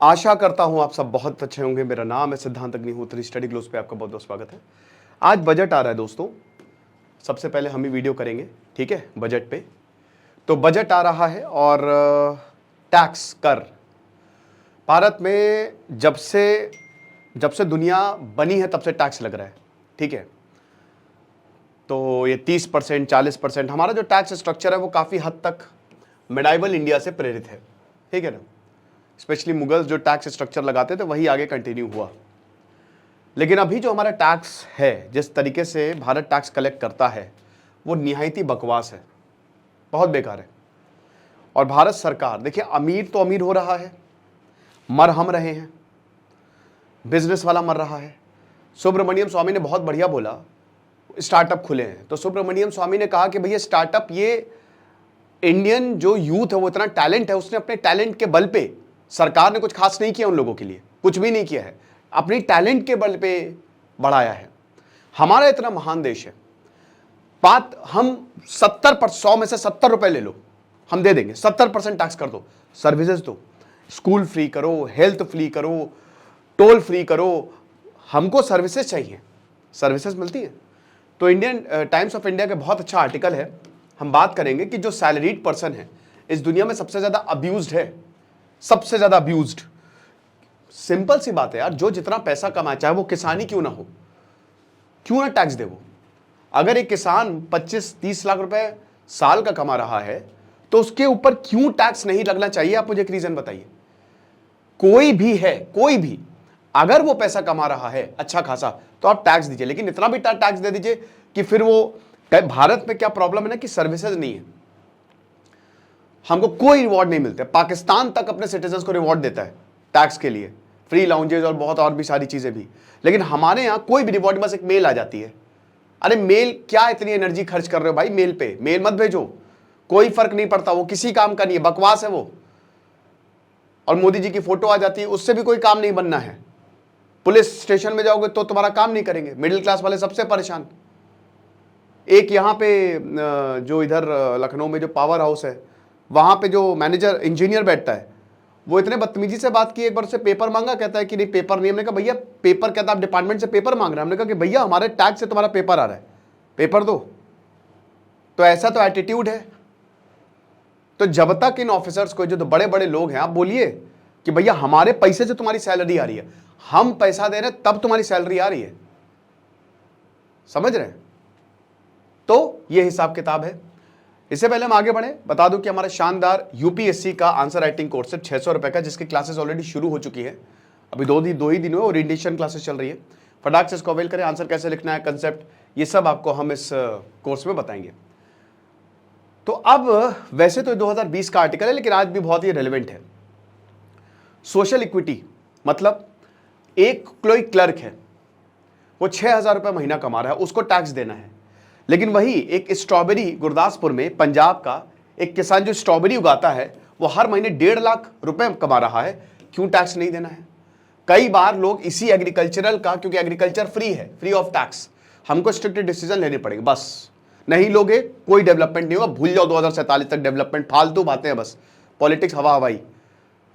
आशा करता हूं आप सब बहुत अच्छे होंगे। मेरा नाम है सिद्धांत अग्निहोत्री, स्टडी ग्लोस पे आपका बहुत बहुत स्वागत है। आज बजट आ रहा है दोस्तों। सबसे पहले हम ही वीडियो करेंगे, ठीक है, बजट पे। तो बजट आ रहा है और टैक्स कर भारत में जब से दुनिया बनी है तब से टैक्स लग रहा है, ठीक है। तो ये 30%, 40%, हमारा जो टैक्स स्ट्रक्चर है वो काफ़ी हद तक मिडाइवल इंडिया से प्रेरित है, ठीक है ना। स्पेशली मुगल्स जो टैक्स स्ट्रक्चर लगाते थे वही आगे कंटिन्यू हुआ। लेकिन अभी जो हमारा टैक्स है, जिस तरीके से भारत टैक्स कलेक्ट करता है, वो निहायती बकवास है, बहुत बेकार है। और भारत सरकार देखिए, अमीर तो अमीर हो रहा है, मर हम रहे हैं, बिजनेस वाला मर रहा है। सुब्रमण्यम स्वामी ने बहुत बढ़िया बोला, स्टार्टअप खुले हैं। तो सुब्रमण्यम स्वामी ने कहा कि भैया स्टार्टअप, ये इंडियन जो यूथ है वो इतना टैलेंट है, उसने अपने टैलेंट के बल पे, सरकार ने कुछ खास नहीं किया उन लोगों के लिए, कुछ भी नहीं किया है, अपनी टैलेंट के बल पे बढ़ाया है। हमारा इतना महान देश है, बात हम 100 में से 70 रुपए ले लो, हम दे देंगे। 70% टैक्स कर दो, सर्विसेज दो, स्कूल फ्री करो, हेल्थ फ्री करो, टोल फ्री करो, हमको सर्विसेज चाहिए, सर्विसेज मिलती है। तो इंडियन टाइम्स ऑफ इंडिया का बहुत अच्छा आर्टिकल है, हम बात करेंगे कि जो सैलरीड पर्सन है इस दुनिया में सबसे ज्यादा अब्यूज्ड है, सबसे ज्यादा अब्यूज्ड। सिंपल सी बात है यार, जो जितना पैसा कमाए, चाहे वो किसान ही क्यों ना हो, क्यों ना टैक्स दे वो। अगर एक किसान 25-30 लाख रुपए साल का कमा रहा है तो उसके ऊपर क्यों टैक्स नहीं लगना चाहिए? आप मुझे एक रीजन बताइए। कोई भी है, कोई भी अगर वो पैसा कमा रहा है अच्छा खासा तो आप टैक्स दीजिए, लेकिन इतना भी टैक्स दे दीजिए कि फिर वो, भारत में क्या प्रॉब्लम है ना कि सर्विसेज नहीं है, हमको कोई रिवॉर्ड नहीं मिलता। पाकिस्तान तक अपने सिटीजन्स को रिवॉर्ड देता है टैक्स के लिए, फ्री लाउंजेज और बहुत और भी सारी चीजें भी, लेकिन हमारे यहां कोई भी रिवॉर्ड, बस एक मेल आ जाती है। अरे मेल क्या, इतनी एनर्जी खर्च कर रहे हो भाई मेल पे? मेल मत भेजो, कोई फर्क नहीं पड़ता, वो किसी काम का नहीं है, बकवास है वो। और मोदी जी की फोटो आ जाती है, उससे भी कोई काम नहीं बनना है। पुलिस स्टेशन में जाओगे तो तुम्हारा काम नहीं करेंगे, मिडिल क्लास वाले सबसे परेशान। एक यहाँ पे जो इधर लखनऊ में जो पावर हाउस है, वहां पे जो मैनेजर इंजीनियर बैठता है, वो इतने बदतमीजी से बात की, एक बार से पेपर मांगा, कहता है कि नहीं पेपर नहीं। हमने कहा भैया पेपर, कहता आप डिपार्टमेंट से पेपर मांग रहे हैं? हमने कहा कि भैया हमारे टैक्स से तुम्हारा पेपर आ रहा है, पेपर दो। तो ऐसा तो एटीट्यूड है। तो जब तक इन ऑफिसर्स को, जो बड़े बड़े लोग हैं, आप बोलिए कि भैया हमारे पैसे से तुम्हारी सैलरी आ रही है, हम पैसा दे रहे हैं तब तुम्हारी सैलरी आ रही है, समझ रहे हैं? तो ये हिसाब किताब है। इससे पहले हम आगे बढ़े, बता दूं कि हमारा शानदार यूपीएससी का आंसर राइटिंग कोर्स है 600 रुपए का, जिसकी क्लासेस ऑलरेडी शुरू हो चुकी है। अभी दो ही दिन हुए, ओरिएंटेशन क्लासेस चल रही है। फटाक से इसको अवेल करें। आंसर कैसे लिखना है, कंसेप्ट, ये सब आपको हम इस कोर्स में बताएंगे। तो अब वैसे तो 2020 का आर्टिकल है, लेकिन आज भी बहुत ही रेलिवेंट है। सोशल इक्विटी मतलब एक कोई क्लर्क है, वो 6,000 रुपए महीना कमा रहा है, उसको टैक्स देना है। लेकिन वही एक स्ट्रॉबेरी, गुरदासपुर में पंजाब का एक किसान जो स्ट्रॉबेरी उगाता है, वो हर महीने 1.5 लाख रुपए कमा रहा है, क्यों टैक्स नहीं देना है? कई बार लोग इसी एग्रीकल्चरल का, क्योंकि एग्रीकल्चर फ्री है, फ्री ऑफ टैक्स, हमको स्ट्रिक्ट डिसीजन लेने पड़ेंगे, बस नहीं लोगे कोई डेवलपमेंट नहीं होगा, भूल जाओ 2047 तक डेवलपमेंट, फालतू बातें हैं बस, पॉलिटिक्स हवा हवाई,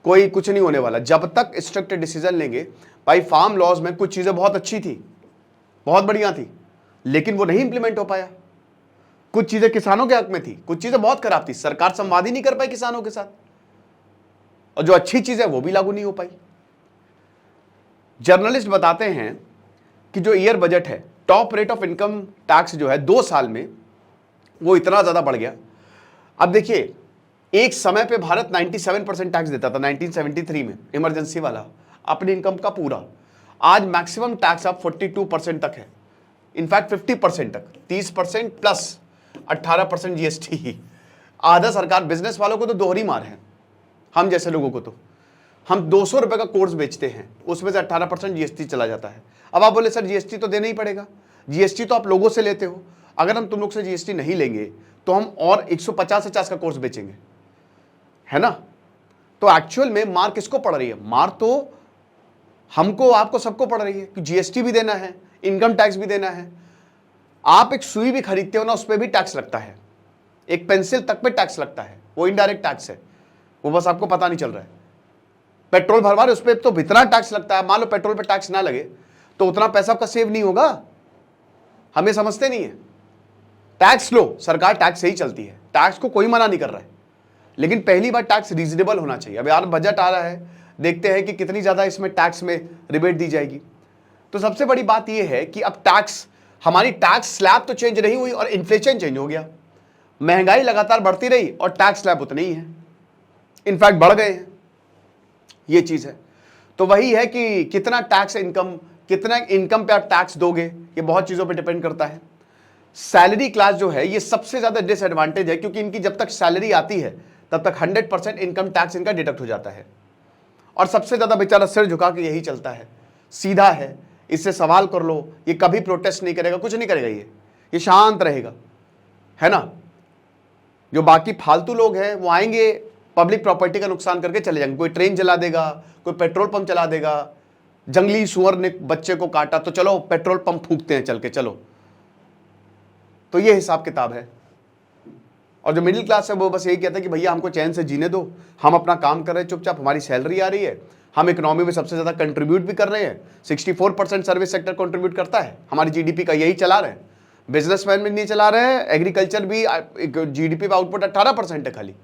कोई कुछ नहीं होने वाला जब तक स्ट्रिक्ट डिसीजन लेंगे। भाई फार्म लॉज में कुछ चीजें बहुत अच्छी थी, बहुत बढ़िया थी, लेकिन वो नहीं इंप्लीमेंट हो पाया। कुछ चीजें किसानों के हक में थी, कुछ चीजें बहुत खराब थी, सरकार संवाद ही नहीं कर पाई किसानों के साथ, और जो अच्छी चीज है वो भी लागू नहीं हो पाई। जर्नलिस्ट बताते हैं कि जो ईयर बजट है, top rate of income tax जो है 2 साल में वो इतना ज्यादा बढ़ गया। अब देखिए, एक समय पे भारत 97% टैक्स देता था 1973 में, इमरजेंसी वाला, अपनी इनकम का पूरा। आज मैक्सिमम टैक्स अब 42% तक है, इनफैक्ट 50% तक, 30% प्लस 18% जीएसटी। आधा सरकार, बिजनेस वालों को तो दोहरी मार है, हम जैसे लोगों को तो, हम 200 रुपए का कोर्स बेचते हैं, उसमें से 18% जीएसटी चला जाता है। अब आप बोले सर जीएसटी तो देना ही पड़ेगा, जीएसटी तो आप लोगों से लेते हो, अगर हम तुम लोग से जीएसटी नहीं लेंगे तो हम और 150 का कोर्स बेचेंगे, है ना? तो एक्चुअल में मार किसको पड़ रही है? मार तो हमको, आपको, सबको पड़ रही है कि जीएसटी भी देना है, इनकम टैक्स भी देना है। आप एक सुई भी खरीदते हो ना, उस पर भी टैक्स लगता है, एक पेंसिल तक पे टैक्स लगता है, वो इनडायरेक्ट टैक्स है, वो बस आपको पता नहीं चल रहा है। पेट्रोल भरवा रहे उस पर तो इतना टैक्स लगता है, मान लो पेट्रोल पे टैक्स ना लगे तो उतना पैसा आपका सेव नहीं होगा। हमें समझते नहीं है। टैक्स लो, सरकार टैक्स से ही चलती है, टैक्स को कोई मना नहीं कर रहा है, लेकिन पहली बार टैक्स रीजनेबल होना चाहिए। अब यार बजट आ रहा है, देखते हैं कि कितनी ज्यादा इसमें टैक्स में रिबेट दी जाएगी। तो सबसे बड़ी बात यह है कि अब टैक्स, हमारी टैक्स स्लैब तो चेंज नहीं हुई और इन्फ्लेशन चेंज हो गया, महंगाई लगातार बढ़ती रही और टैक्स स्लैब उतने ही है, इनफैक्ट बढ़ गए हैं। ये चीज है। तो वही है कि कितना टैक्स इनकम, कितना इनकम पे आप टैक्स दोगे, ये बहुत चीजों पे डिपेंड करता है। सैलरी क्लास जो है ये सबसे ज्यादा डिसएडवांटेज है, क्योंकि इनकी जब तक सैलरी आती है तब तक 100% इनकम टैक्स इनका डिडक्ट हो जाता है और सबसे ज्यादा बेचारा सिर झुका के यही चलता है। सीधा है, इससे सवाल कर लो, ये कभी प्रोटेस्ट नहीं करेगा, कुछ नहीं करेगा, ये शांत रहेगा, है ना। जो बाकी फालतू लोग हैं वो आएंगे, पब्लिक प्रॉपर्टी का नुकसान करके चले जाएंगे। कोई ट्रेन जला देगा, कोई पेट्रोल पंप चला देगा, जंगली सुअर ने बच्चे को काटा तो चलो पेट्रोल पंप फूंकते हैं चल के, चलो। तो ये हिसाब किताब है। और जो मिडिल क्लास है वो बस यही कहता है कि भैया हमको चैन से जीने दो, हम अपना काम कर रहे हैं चुपचाप, हमारी सैलरी आ रही है, हम इकोनॉमी में सबसे ज्यादा कंट्रीब्यूट भी कर रहे हैं, 64% सर्विस सेक्टर कंट्रीब्यूट करता है, हमारी जीडीपी का यही चला रहे हैं, बिजनेसमैन भी नहीं चला रहे हैं, एग्रीकल्चर भी, जीडीपी का आउटपुट 18% है खाली।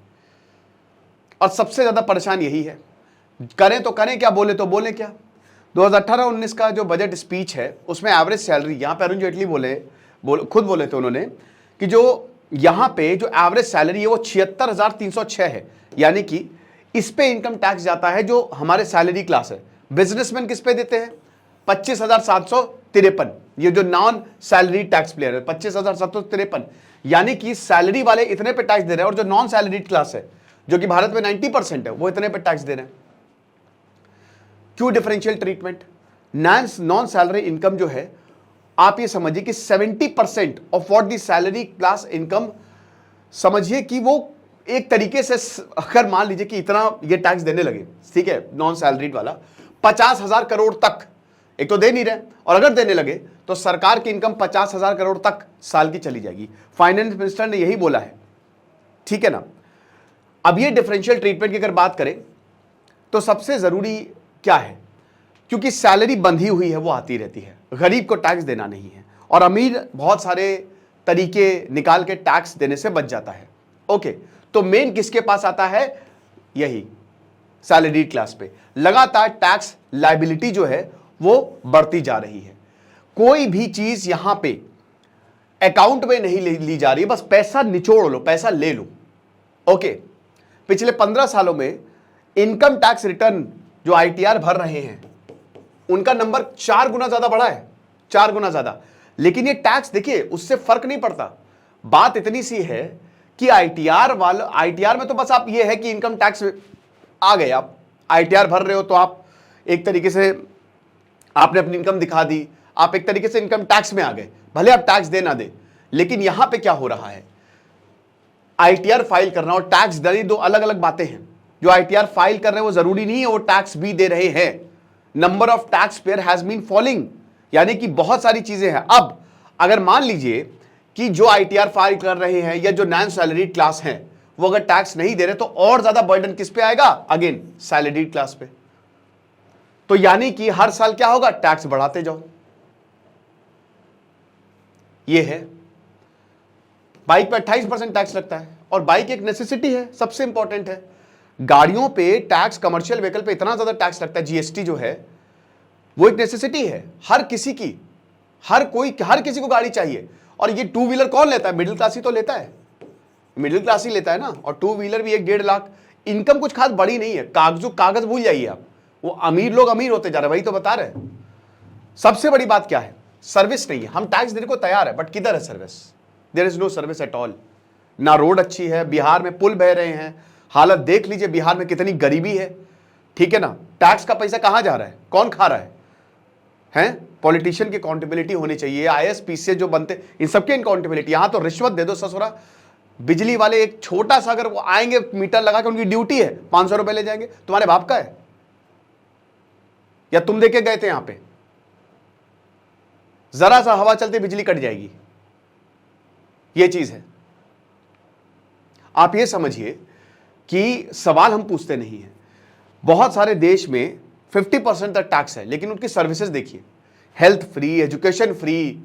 और सबसे ज्यादा परेशान यही है, करें तो करें क्या, बोले तो बोले क्या। 2018-19 का जो बजट स्पीच है उसमें एवरेज सैलरी, यहां पे अरुण जेटली खुद बोले थे उन्होंने कि जो यहां पे जो एवरेज सैलरी है वो 76,306 है, यानी कि इस पे इनकम टैक्स जाता है जो हमारे सैलरी क्लास है। बिजनेसमैन किस पे देते हैं? 25,753, ये जो नॉन सैलरी टैक्स प्लेयर है 25,753, यानी कि सैलरी वाले इतने पे टैक्स दे रहे हैं और जो नॉन सैलरी क्लास है जो कि भारत में 90% है वो इतने पे टैक्स दे रहे हैं। क्यों differential treatment? Non salary income जो है, आप ये समझिए कि 70% of what the salary class income, समझिए कि वो एक तरीके से, अगर मान लीजिए कि इतना ये टैक्स देने लगे, ठीक है, नॉन सैलरीड वाला 50,000 करोड़ तक, एक तो दे नहीं रहे, और अगर देने लगे तो सरकार की इनकम 50,000 करोड़ तक साल की चली जाएगी। फाइनेंस मिनिस्टर ने यही बोला है, ठीक है ना। अब ये डिफरेंशियल ट्रीटमेंट की अगर बात करें तो सबसे जरूरी क्या है, क्योंकि सैलरी बंधी हुई है वो आती रहती है, गरीब को टैक्स देना नहीं है, और अमीर बहुत सारे तरीके निकाल के टैक्स देने से बच जाता है। ओके, तो मेन किसके पास आता है? यही सैलरी क्लास पे। लगातार टैक्स लायबिलिटी जो है वो बढ़ती जा रही है। कोई भी चीज यहां पे अकाउंट में नहीं ली जा रही है, बस पैसा निचोड़ लो, पैसा ले लो। ओके, पिछले 15 सालों में इनकम टैक्स रिटर्न जो आईटीआर भर रहे हैं उनका नंबर 4 गुना ज्यादा बढ़ा है, 4 गुना ज्यादा। लेकिन ये टैक्स देखिए उससे फर्क नहीं पड़ता। बात इतनी सी है कि आईटीआर में तो बस आप ये है कि इनकम टैक्स आ गए, आप आईटीआर भर रहे हो तो आप एक तरीके से आपने अपनी इनकम दिखा दी, आप एक तरीके से इनकम टैक्स में आ गए, भले आप टैक्स दे ना दे। लेकिन यहां पे क्या हो रहा है, आईटीआर फाइल करना और टैक्स देना दो अलग अलग बातें हैं। जो आईटीआर फाइल कर रहे हैं वो जरूरी नहीं है वो टैक्स भी दे रहे हैं। Number of tax payer has been falling, यानी कि बहुत सारी चीजें हैं। अब अगर मान लीजिए कि जो आईटीआर फाइल कर रहे हैं या जो नॉन सैलरी क्लास हैं वो अगर टैक्स नहीं दे रहे तो और ज्यादा बर्डन किस पे आएगा? अगेन सैलरी क्लास पे। तो यानी कि हर साल क्या होगा? टैक्स बढ़ाते जाओ। ये है, बाइक पे 28% टैक्स लगता है और बाइक एक नेसेसिटी है, सबसे इंपॉर्टेंट है। गाड़ियों पे टैक्स, कमर्शियल व्हीकल पे इतना ज्यादा टैक्स लगता है, जीएसटी जो है वो एक नेसेसिटी है हर किसी की, हर किसी को गाड़ी चाहिए। और ये टू व्हीलर कौन लेता है? मिडिल क्लास ही तो लेता है, मिडिल क्लास ही लेता है ना। और टू व्हीलर भी 1-1.5 लाख, इनकम कुछ खास बड़ी नहीं है। कागज भूल जाइए आप, वो अमीर लोग अमीर होते जा रहे हैं, वही तो बता रहे हैं। सबसे बड़ी बात क्या है? सर्विस नहीं है। हम टैक्स देने को तैयार है बट किधर है service? There is no service at all. ना रोड अच्छी है, बिहार में पुल बह रहे हैं, हालत देख लीजिए बिहार में कितनी गरीबी है, ठीक है ना। टैक्स का पैसा कहां जा रहा है? कौन खा रहा है? पॉलिटिशियन की अकाउंटेबिलिटी होनी चाहिए, आईएएस पीसीएस जो बनते इन सबके अकाउंटेबिलिटी। यहां तो रिश्वत दे दो ससुरा। बिजली वाले एक छोटा सा अगर वो आएंगे मीटर लगा के, उनकी ड्यूटी है 500 रुपए ले जाएंगे, तुम्हारे बाप का है या तुम देके गए थे? यहां पे जरा सा हवा चलते बिजली कट जाएगी, ये चीज है। आप ये समझिए कि सवाल हम पूछते नहीं है। बहुत सारे देश में 50% तक टैक्स है, लेकिन उनकी सर्विसेज देखिए, हेल्थ फ्री, एजुकेशन फ्री,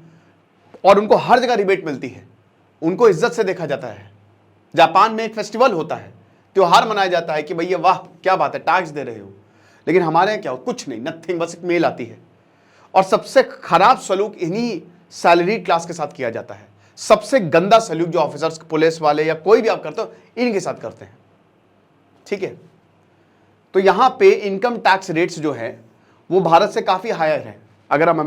और उनको हर जगह रिबेट मिलती है, उनको इज्जत से देखा जाता है। जापान में एक फेस्टिवल होता है, त्योहार मनाया जाता है कि भैया वाह क्या बात है, टैक्स दे रहे हो। लेकिन हमारे यहाँ क्या हो, कुछ नहीं, नथिंग, बस एक मेल आती है। और सबसे खराब सलूक इन्हीं सैलरी क्लास के साथ किया जाता है। सबसे गंदा सलूक जो ऑफिसर्स, पुलिस वाले या कोई भी आप करते हो, इनके साथ करते हैं। ठीक है, तो यहां पे इनकम टैक्स रेट्स जो है वो भारत से काफी हायर है अगर हम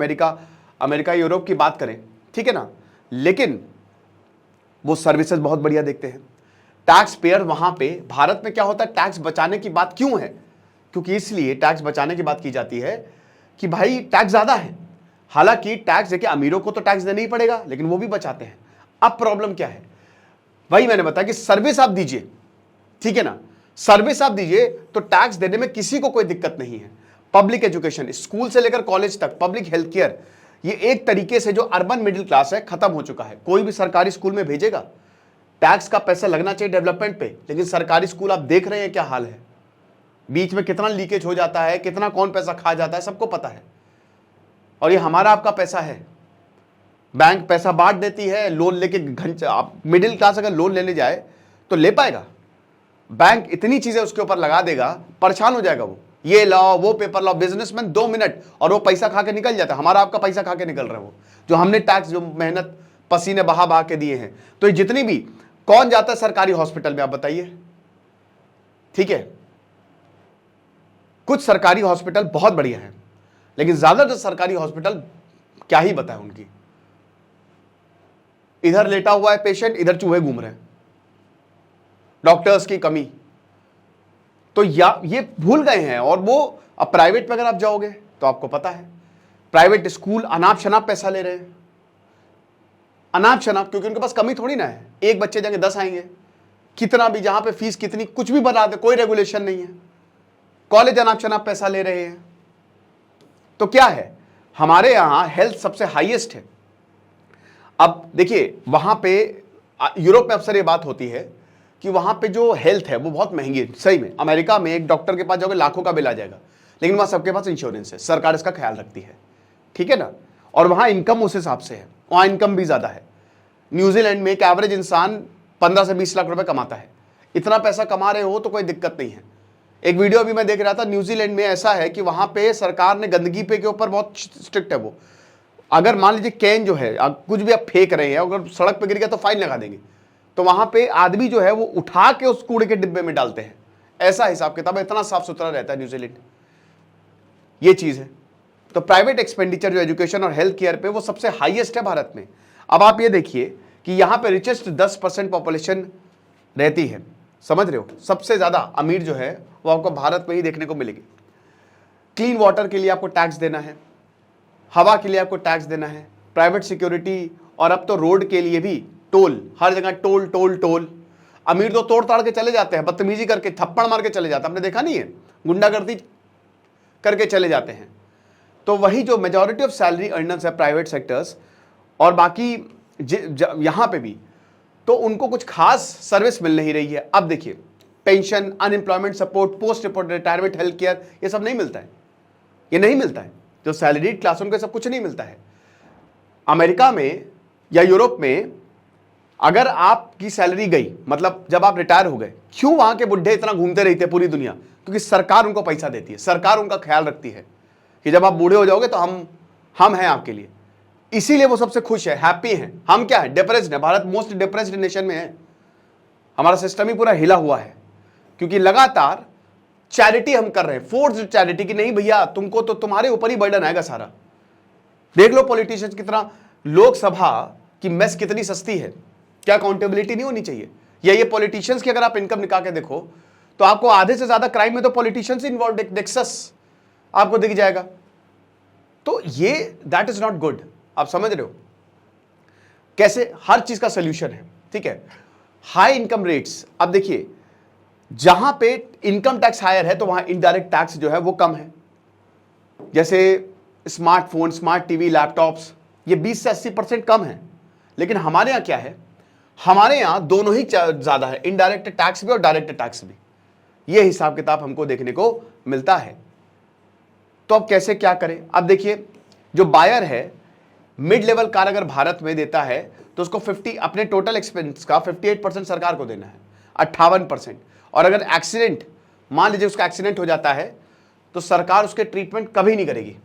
अमेरिका यूरोप की बात करें, ठीक है ना। लेकिन वो सर्विसेज बहुत बढ़िया देखते हैं। टैक्स पेयर वहां पे, भारत में क्या होता है, टैक्स बचाने की बात क्यों है, क्योंकि इसलिए टैक्स बचाने की बात की जाती है कि भाई टैक्स ज्यादा है। हालांकि टैक्स देखिए, अमीरों को तो टैक्स देना ही पड़ेगा, लेकिन वो भी बचाते हैं। अब प्रॉब्लम क्या है, वही मैंने बताया कि सर्विस आप दीजिए, ठीक है ना, सर्विस आप दीजिए तो टैक्स देने में किसी को कोई दिक्कत नहीं है। पब्लिक एजुकेशन, स्कूल से लेकर कॉलेज तक, पब्लिक हेल्थ केयर, ये एक तरीके से जो अर्बन मिडिल क्लास है खत्म हो चुका है। कोई भी सरकारी स्कूल में भेजेगा, टैक्स का पैसा लगना चाहिए डेवलपमेंट पे, लेकिन सरकारी स्कूल आप देख रहे हैं क्या हाल है, बीच में कितना लीकेज हो जाता है, कितना कौन पैसा खा जाता है, सबको पता है। और ये हमारा आपका पैसा है, बैंक पैसा बांट देती है, लोन लेके आप मिडिल क्लास अगर लोन लेने जाए तो ले पाएगा, बैंक इतनी चीजें उसके ऊपर लगा देगा, परेशान हो जाएगा वो, ये लाओ वो पेपर लाओ, बिजनेसमैन 2 मिनट और वो पैसा खा के निकल जाता है। हमारा आपका पैसा खा के निकल रहा है वो, जो हमने टैक्स, जो मेहनत पसीने बहा बहा के दिए हैं। तो ये जितनी भी, कौन जाता है सरकारी हॉस्पिटल में, आप बताइए, ठीक है। कुछ सरकारी हॉस्पिटल बहुत बढ़िया है, लेकिन ज्यादातर सरकारी हॉस्पिटल क्या ही बताएं उनकी, इधर लेटा हुआ है पेशेंट, इधर चूहे घूम रहे हैं, डॉक्टर्स की कमी। तो ये भूल गए हैं। और वो अब प्राइवेट में अगर आप जाओगे तो आपको पता है, प्राइवेट स्कूल अनाप शनाप पैसा ले रहे हैं, अनाप शनाप, क्योंकि उनके पास कमी थोड़ी ना है, एक बच्चे जाएंगे 10 आएंगे, कितना भी, जहां पे फीस कितनी कुछ भी बना दे, कोई रेगुलेशन नहीं है, कॉलेज अनाप शनाप पैसा ले रहे हैं। तो क्या है, हमारे यहां हेल्थ सबसे हाईएस्ट है। अब देखिए वहां पे, यूरोप में अक्सर ये बात होती है कि वहां पे जो हेल्थ है वो बहुत महंगी है। सही में अमेरिका में एक डॉक्टर के पास जाओगे लाखों का बिल आ जाएगा, लेकिन वहां सबके पास इंश्योरेंस है, सरकार इसका ख्याल रखती है, ठीक है ना। और वहां इनकम उस हिसाब से है, वहां इनकम भी ज्यादा है। न्यूजीलैंड में एक एवरेज इंसान 15 से 20 लाख रुपए कमाता है। इतना पैसा कमा रहे हो तो कोई दिक्कत नहीं है। एक वीडियो अभी मैं देख रहा था, न्यूजीलैंड में ऐसा है कि वहां पे सरकार ने गंदगी पे के ऊपर बहुत स्ट्रिक्ट है वो। अगर मान लीजिए कैन जो है, कुछ भी आप फेंक रहे हैं, अगर सड़क पे गिर गया तो फाइन लगा देंगे। तो वहां पे आदमी जो है वो उठा के उस कूड़े के डिब्बे में डालते हैं, ऐसा हिसाब किताब है, इतना साफ सुथरा रहता है न्यूजीलैंड। ये चीज है। तो प्राइवेट एक्सपेंडिचर जो एजुकेशन और हेल्थ केयर पे, वो सबसे हाईएस्ट है भारत में। अब आप ये देखिए कि यहां पे रिचेस्ट 10% पॉपुलेशन रहती है, समझ रहे हो, सबसे ज्यादा अमीर जो है वो आपको भारत में ही देखने को मिलेगी। क्लीन वाटर के लिए आपको टैक्स देना है, हवा के लिए आपको टैक्स देना है, प्राइवेट सिक्योरिटी, और अब तो रोड के लिए भी टोल, हर जगह टोल टोल टोल। अमीर तो तोड़ ताड़ के चले जाते हैं, बदतमीजी करके, थप्पड़ मार के चले जाते हैं, आपने देखा नहीं है, गुंडागर्दी करके चले जाते हैं। तो वही जो मेजॉरिटी ऑफ सैलरी अर्नर्स है प्राइवेट सेक्टर्स, और बाकी यहां पे भी, तो उनको कुछ खास सर्विस मिल नहीं रही है। अब देखिए, pension, unemployment support, post retirement health care, ये सब नहीं मिलता है, ये नहीं मिलता है। जो सैलरीड क्लास उनको सब कुछ नहीं मिलता है। अमेरिका में या यूरोप में अगर आपकी सैलरी गई, मतलब जब आप रिटायर हो गए, क्यों वहां के बुढ़े इतना घूमते रहते हैं पूरी दुनिया, क्योंकि सरकार उनको पैसा देती है, सरकार उनका ख्याल रखती है कि जब आप बूढ़े हो जाओगे तो हम हैं आपके लिए। इसीलिए वो सबसे खुश है, हैप्पी हैं। हम क्या है, डिप्रेस्ड है। भारत मोस्ट डिप्रेस्ड नेशन में है, हमारा सिस्टम ही पूरा हिला हुआ है, क्योंकि लगातार चैरिटी हम कर रहे हैं, फोर्स्ड चैरिटी, की नहीं भैया तुमको तो तुम्हारे ऊपर ही बर्डन आएगा सारा। देख लो पॉलिटिशियंस कितना, लोकसभा की मेस कितनी सस्ती है, क्या अकाउंटेबिलिटी नहीं होनी चाहिए। या ये पॉलिटिशियंस की अगर आप इनकम निकाल के देखो तो आपको आधे से ज्यादा क्राइम में तो पॉलिटिशियंस इन्वॉल्व, नेक्सस आपको दिख जाएगा। तो ये दैट इज नॉट गुड। आप समझ रहे हो कैसे हर चीज का सोल्यूशन है, ठीक है। हाई इनकम रेट्स, अब देखिए जहां पे इनकम टैक्स हायर है तो वहां इनडायरेक्ट टैक्स जो है वो कम है। जैसे स्मार्टफोन, स्मार्ट टीवी, लैपटॉप्स, ये 20 से 80% कम है। लेकिन हमारे यहां क्या है, हमारे यहां दोनों ही ज्यादा है, इनडायरेक्ट टैक्स भी और डायरेक्ट टैक्स भी। यह हिसाब किताब हमको देखने को मिलता है। तो अब कैसे क्या करें? अब देखिए, जो बायर है मिड लेवल कार अगर भारत में देता है तो उसको 50 अपने टोटल एक्सपेंस का 58% सरकार को देना है, 58%। और अगर एक्सीडेंट, मान लीजिए उसका एक्सीडेंट हो जाता है तो सरकार उसके ट्रीटमेंट कभी नहीं करेगी।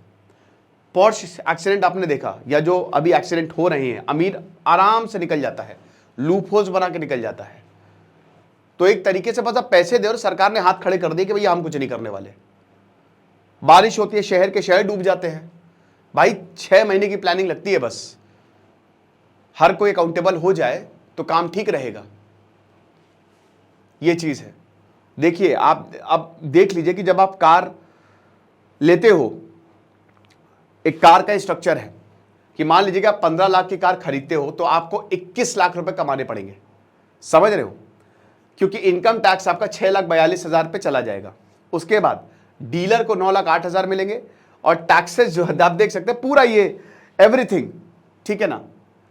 पोर्श एक्सीडेंट आपने देखा, या जो अभी एक्सीडेंट हो रहे हैं, अमीर आराम से निकल जाता है, लूप होल्स बना के निकल जाता है। तो एक तरीके से बस आप पैसे दे और सरकार ने हाथ खड़े कर दिए कि भैया हम कुछ नहीं करने वाले। बारिश होती है, शहर के शहर डूब जाते हैं भाई, 6 महीने की प्लानिंग लगती है। बस हर कोई अकाउंटेबल हो जाए तो काम ठीक रहेगा। ये चीज है। देखिए, आप अब देख लीजिए कि जब आप कार लेते हो, एक कार का स्ट्रक्चर है कि मान लीजिए कि आप 15 लाख की कार खरीदते हो तो आपको 21 लाख रुपए कमाने पड़ेंगे। समझ रहे हो? क्योंकि इनकम टैक्स आपका 6,42,000 पे चला जाएगा। उसके बाद डीलर को 9,08,000 मिलेंगे और टैक्सेस जो है आप देख सकते हैं पूरा ये एवरीथिंग, ठीक है ना।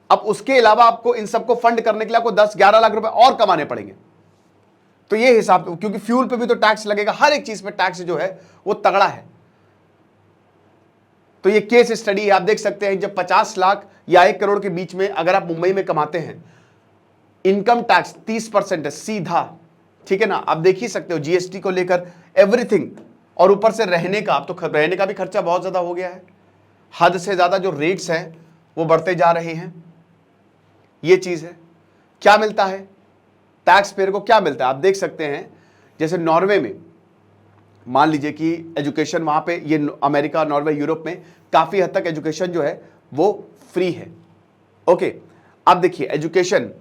अब उसके अलावा आपको इन सबको फंड करने के लिए आपको 10-11 लाख रुपए और कमाने पड़ेंगे। तो ये हिसाब, क्योंकि फ्यूल पे भी तो टैक्स लगेगा, हर एक चीज पे टैक्स जो है वो तगड़ा है। तो ये केस स्टडी है, आप देख सकते हैं जब 50 लाख या 1 करोड़ के बीच में अगर आप मुंबई में कमाते हैं, इनकम टैक्स 30% है सीधा, ठीक है ना। आप देख ही सकते हो जीएसटी को लेकर एवरीथिंग, और ऊपर से रहने का, अब तो रहने का भी खर्चा बहुत ज्यादा हो गया है, हद से ज्यादा जो रेट्स हैं वो बढ़ते जा रहे हैं। ये चीज है। क्या मिलता है टैक्स पेयर को? क्या मिलता है आप देख सकते हैं। जैसे नॉर्वे में मान लीजिए कि एजुकेशन वहां पे, ये अमेरिका, नॉर्वे, यूरोप में काफी हद तक एजुकेशन जो है वो फ्री है। ओके, अब देखिए एजुकेशन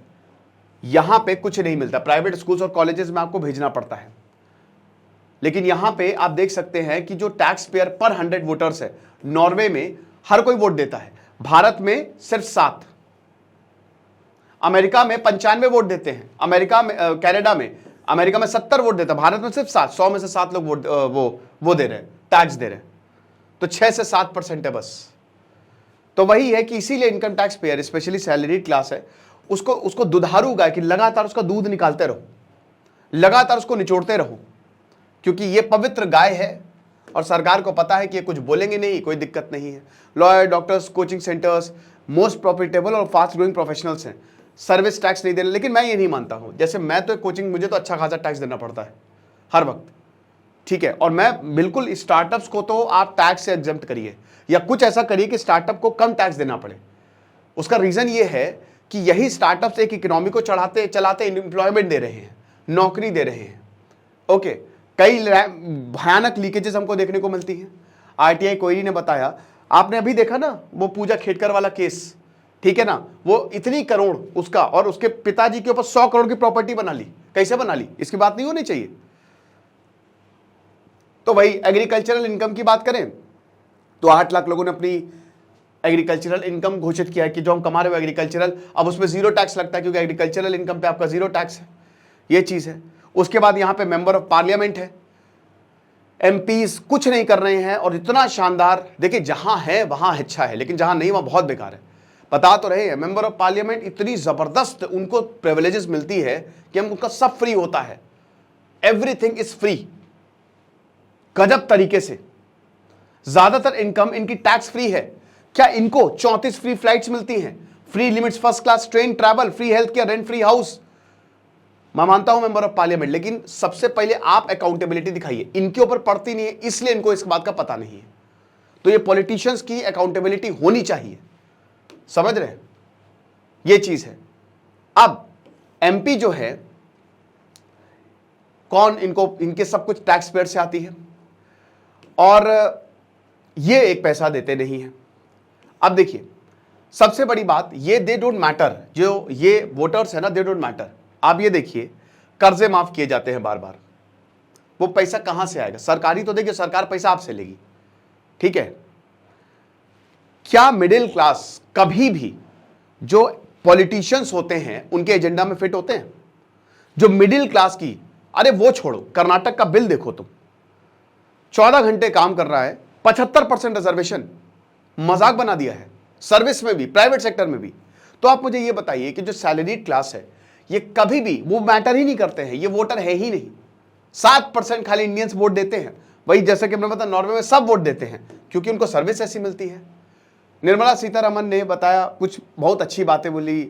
यहां पे कुछ नहीं मिलता, प्राइवेट स्कूल्स और कॉलेजेस में आपको भेजना पड़ता है। लेकिन यहां पे आप देख सकते हैं कि जो टैक्स पेयर पर 100 वोटर्स है, नॉर्वे में हर कोई वोट देता है, भारत में सिर्फ 7, अमेरिका में 95 वोट देते हैं, अमेरिका में कनाडा में, अमेरिका में 70 वोट देता है, भारत में सिर्फ 7, 100 में से 7 लोग वोट वो दे रहे हैं, टैक्स दे रहे हैं। तो 6 से 7% है बस। तो वही है कि इसीलिए income tax payer, specially salaried class है, उसको दुधारू गाय कि लगातार उसका दूध निकालते रहो, लगातार उसको निचोड़ते रहो, क्योंकि ये पवित्र गाय है और सरकार को पता है कि ये कुछ बोलेंगे नहीं, कोई दिक्कत नहीं है। Lawyer, doctors, coaching centres most profitable और फास्ट ग्रोइंग प्रोफेशनल्स हैं, सर्विस टैक्स नहीं दे रहे। लेकिन मैं ये नहीं मानता हूं, जैसे मैं तो कोचिंग, मुझे तो अच्छा खासा टैक्स देना पड़ता है हर वक्त, ठीक है। और मैं बिल्कुल स्टार्टअप्स को तो आप टैक्स से एग्जम्प्ट करिए, या कुछ ऐसा करिए कि स्टार्टअप को कम टैक्स देना पड़े। उसका रीजन ये है कि यही स्टार्टअप्स एक इकोनॉमी को चलाते एम्प्लॉयमेंट दे रहे हैं, नौकरी दे रहे हैं। ओके, कई भयानक लीकेजेस हमको देखने को मिलती हैं। आरटीआई क्वेरी ने बताया, आपने अभी देखा ना वो पूजा खेटकर वाला केस, ठीक है ना, वो इतनी करोड़ उसका, और उसके पिताजी के ऊपर 100 करोड़ की प्रॉपर्टी बना ली। कैसे बना ली? इसकी बात नहीं होनी चाहिए। तो वही एग्रीकल्चरल इनकम की बात करें तो 8 लाख लोगों ने अपनी एग्रीकल्चरल इनकम घोषित किया है कि जो हम कमा रहे हो एग्रीकल्चरल, अब उसमें 0 टैक्स लगता है क्योंकि एग्रीकल्चरल इनकम पे आपका 0 टैक्स है। ये चीज है। उसके बाद यहां पे मेंबर ऑफ पार्लियामेंट है, एमपीज कुछ नहीं कर रहे हैं, और इतना शानदार, देखिए जहां है वहां अच्छा है, लेकिन जहां नहीं वहां बहुत बेकार है। बता तो रहे हैं, मेंबर ऑफ पार्लियामेंट इतनी जबरदस्त उनको प्रिविलेजेस मिलती है कि हम उनका सब फ्री होता है, एवरीथिंग इज फ्री, गजब तरीके से। ज्यादातर इनकम इनकी टैक्स फ्री है। क्या इनको 34 फ्री फ्लाइट्स मिलती हैं, free limits, first class train travel, free health care, rent free house. मैं मानता हूं मेंबर ऑफ पार्लियामेंट, लेकिन सबसे पहले आप अकाउंटेबिलिटी दिखाइए। इनके ऊपर पड़ती नहीं है, इसलिए इनको इस बात का पता नहीं है। तो ये पॉलिटिशियंस की अकाउंटेबिलिटी होनी चाहिए, समझ रहे हैं? ये चीज है। अब एमपी जो है कौन, इनको, इनके सब कुछ टैक्स पेयर से आती है, और ये एक पैसा देते नहीं है। अब देखिए सबसे बड़ी बात, ये दे डोंट मैटर, जो ये वोटर्स है ना, दे डोंट मैटर। आप ये देखिए, कर्जे माफ किए जाते हैं बार बार, वो पैसा कहां से आएगा? सरकारी तो देखिए, सरकार पैसा आपसे लेगी, ठीक है। क्या मिडिल क्लास कभी भी जो पॉलिटिशियंस होते हैं उनके एजेंडा में फिट होते हैं? जो मिडिल क्लास की, अरे वो छोड़ो, कर्नाटक का बिल देखो तुम, 14 घंटे काम कर रहा है, 75% रिजर्वेशन, मजाक बना दिया है, सर्विस में भी, प्राइवेट सेक्टर में भी। तो आप मुझे ये बताइए कि जो सैलरीड क्लास है, ये कभी भी वो मैटर ही नहीं करते हैं, ये वोटर है ही नहीं। 7% खाली इंडियंस वोट देते हैं। वही जैसे कि मैंने बताया नॉर्वे में सब वोट देते हैं क्योंकि उनको सर्विस ऐसी मिलती है। निर्मला सीतारमन ने बताया, कुछ बहुत अच्छी बातें बोली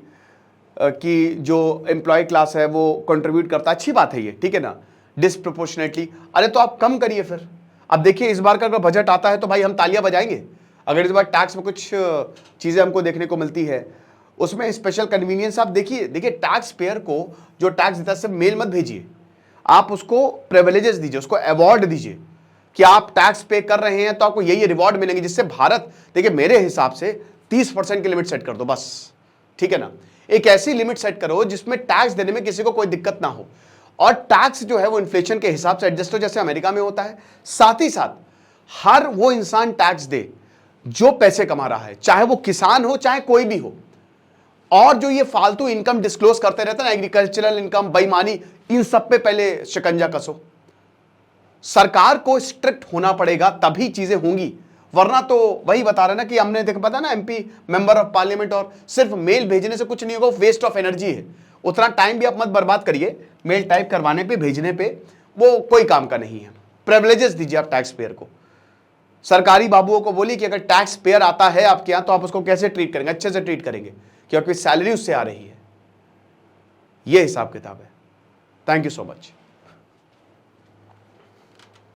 कि जो एम्प्लॉय क्लास है वो कंट्रीब्यूट करता है, अच्छी बात है ये, ठीक है ना, डिसप्रोपोर्शनेटली। अरे तो आप कम करिए फिर। अब देखिए इस बार का अगर बजट आता है तो भाई हम तालियां बजाएंगे। अगर इस बार टैक्स में कुछ चीजें हमको देखने को मिलती है, उसमें स्पेशल कन्वीनियंस आप देखिए टैक्स पेयर को जो टैक्स देता है सिर्फ मेल मत भेजिए, आप उसको प्रिविलेजेस दीजिए, उसको अवार्ड दीजिए कि आप टैक्स पे कर रहे हैं तो आपको यही रिवॉर्ड मिलेंगे, जिससे भारत, देखिए मेरे हिसाब से 30% की लिमिट सेट कर दो बस, ठीक है ना। एक ऐसी लिमिट सेट करो जिसमें टैक्स देने में किसी को कोई दिक्कत ना हो, और टैक्स जो है वो इन्फ्लेशन के हिसाब से एडजस्ट हो जैसे अमेरिका में होता है। साथ ही साथ हर वो इंसान टैक्स दे जो पैसे कमा रहा है, चाहे वो किसान हो चाहे कोई भी हो। और जो ये फालतू इनकम डिस्क्लोज करते रहते हैं ना, एग्रीकल्चरल इनकम, बेईमानी, इन सब पे पहले शिकंजा कसो। सरकार को स्ट्रिक्ट होना पड़ेगा तभी चीजें होंगी, वरना तो वही बता रहे ना कि हमने देखा, पता ना, एमपी मेंबर ऑफ पार्लियामेंट, और सिर्फ मेल भेजने से कुछ नहीं होगा, वेस्ट ऑफ एनर्जी है। उतना टाइम भी आप मत बर्बाद करिए मेल टाइप करवाने पे, भेजने पे, वो कोई काम का नहीं है। प्रिविलेजेस दीजिए आप टैक्स पेयर को। सरकारी बाबुओं को बोलिए कि अगर टैक्स पेयर आता है आपके यहां तो आप उसको कैसे ट्रीट करेंगे, अच्छे से ट्रीट करेंगे क्योंकि सैलरी उससे आ रही है। ये हिसाब किताब है। Thank you so much.